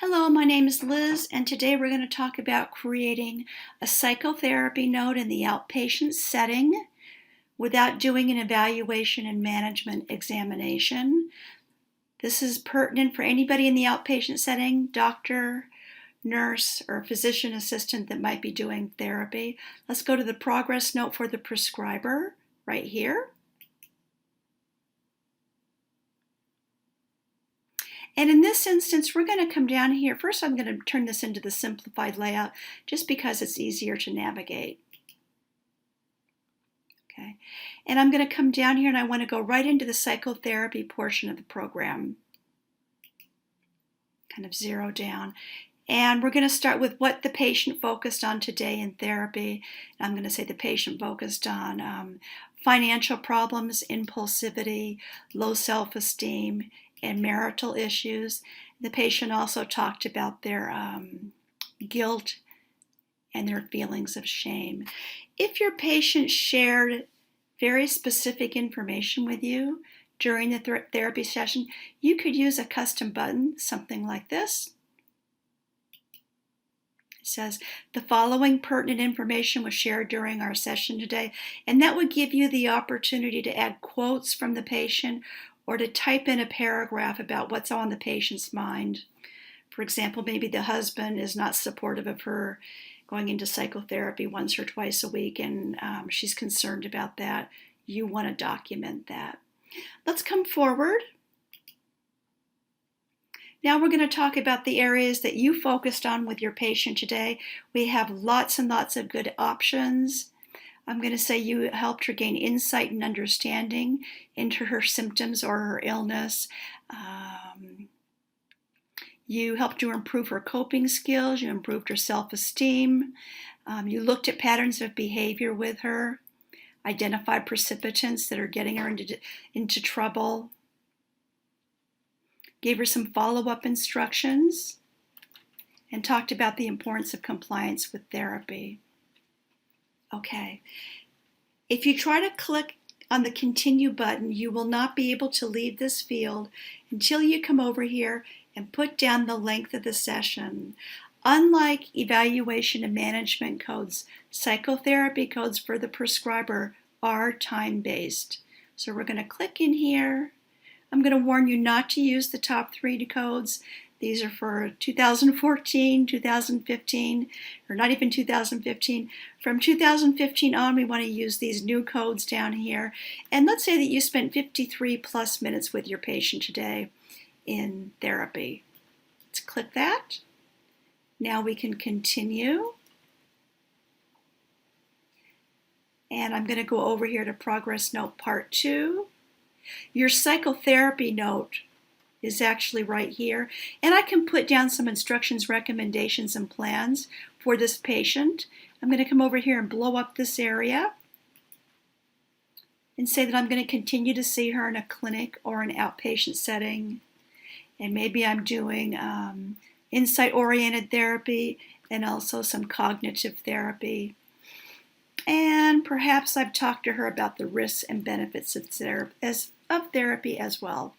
Hello, my name is Liz, and today we're going to talk about creating a psychotherapy note in the outpatient setting without doing an evaluation and management examination. This is pertinent for anybody in the outpatient setting, doctor, nurse, or physician assistant that might be doing therapy. Let's go to the progress note for the prescriber right here. And in this instance, we're going to come down here. First, I'm going to turn this into the simplified layout just because it's easier to navigate. Okay, and I'm going to come down here and I want to go right into the psychotherapy portion of the program. Kind of zero down. And we're going to start with what the patient focused on today in therapy. I'm going to say the patient focused on financial problems, impulsivity, low self-esteem, and marital issues. The patient also talked about their guilt and their feelings of shame. If your patient shared very specific information with you during the therapy session, you could use a custom button, something like this. It says, the following pertinent information was shared during our session today, and that would give you the opportunity to add quotes from the patient or to type in a paragraph about what's on the patient's mind. For example, maybe the husband is not supportive of her going into psychotherapy once or twice a week, and she's concerned about that. You want to document that. Let's come forward. Now we're going to talk about the areas that you focused on with your patient today. We have lots and lots of good options. I'm going to say you helped her gain insight and understanding into her symptoms or her illness. You helped her improve her coping skills. You improved her self-esteem. You looked at patterns of behavior with her, identified precipitants that are getting her into trouble, gave her some follow-up instructions, and talked about the importance of compliance with therapy. Okay, if you try to click on the continue button, you will not be able to leave this field until you come over here and put down the length of the session. Unlike evaluation and management codes, psychotherapy codes for the prescriber are time-based. So we're going to click in here. I'm going to warn you not to use the top 3 codes. These are for 2014, 2015, or not even 2015. From 2015 on, we want to use these new codes down here. And let's say that you spent 53 plus minutes with your patient today in therapy. Let's click that. Now we can continue. And I'm going to go over here to Progress Note Part 2. Your psychotherapy note is actually right here, and I can put down some instructions, recommendations, and plans for this patient. I'm going to come over here and blow up this area and say that I'm going to continue to see her in a clinic or an outpatient setting, and maybe I'm doing insight-oriented therapy and also some cognitive therapy. And perhaps I've talked to her about the risks and benefits of therapy as well.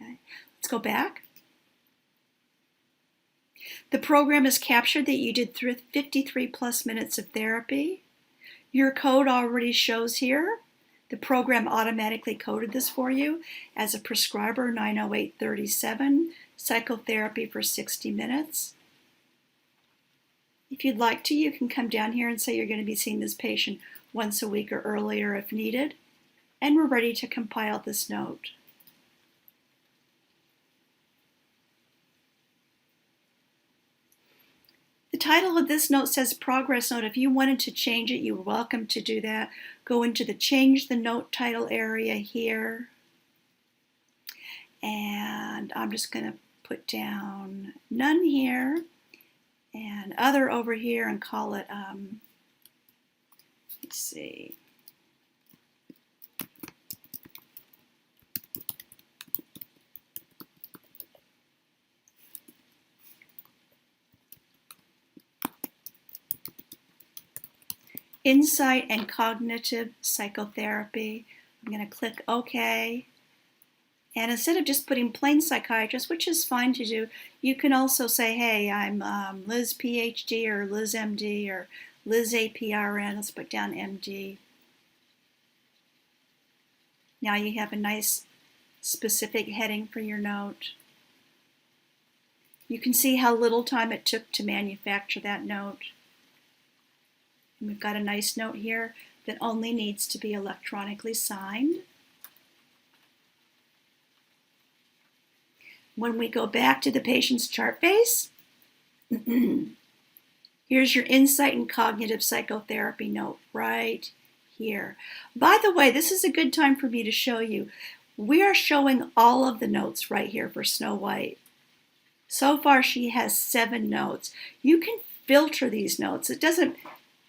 Okay, let's go back. The program has captured that you did 53 plus minutes of therapy. Your code already shows here. The program automatically coded this for you as a prescriber 90837, psychotherapy for 60 minutes. If you'd like to, you can come down here and say you're going to be seeing this patient once a week or earlier if needed. And we're ready to compile this note. The title of this note says Progress Note. If you wanted to change it, you're welcome to do that. Go into the Change the Note title area here. And I'm just going to put down None here and Other over here and call it, let's see. Insight and Cognitive Psychotherapy. I'm going to click OK. And instead of just putting plain psychiatrist, which is fine to do, you can also say, hey, I'm Liz PhD or Liz MD or Liz APRN. Let's put down MD. Now you have a nice specific heading for your note. You can see how little time it took to manufacture that note. And we've got a nice note here that only needs to be electronically signed. When we go back to the patient's chart face, here's your insight and cognitive psychotherapy note right here. By the way, this is a good time for me to show you. We are showing all of the notes right here for Snow White. So far, she has 7 notes. You can filter these notes. It doesn't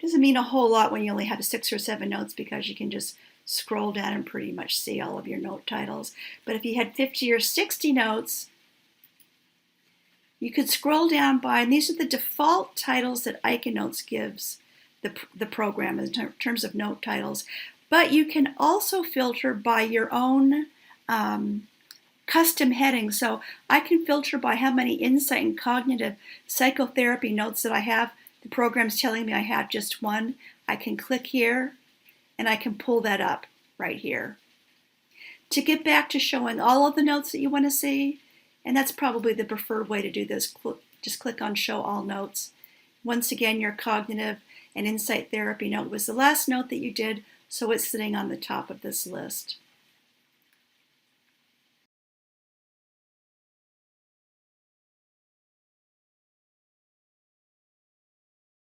mean a whole lot when you only have 6 or 7 notes because you can just scroll down and pretty much see all of your note titles. But if you had 50 or 60 notes, you could scroll down by, and these are the default titles that ICANotes gives the program in terms of note titles. But you can also filter by your own custom headings. So I can filter by how many insight and cognitive psychotherapy notes that I have. The program's telling me I have just 1. I can click here and I can pull that up right here. To get back to showing all of the notes that you want to see, and that's probably the preferred way to do this, just click on Show All Notes. Once again, your cognitive and insight therapy note was the last note that you did, so it's sitting on the top of this list.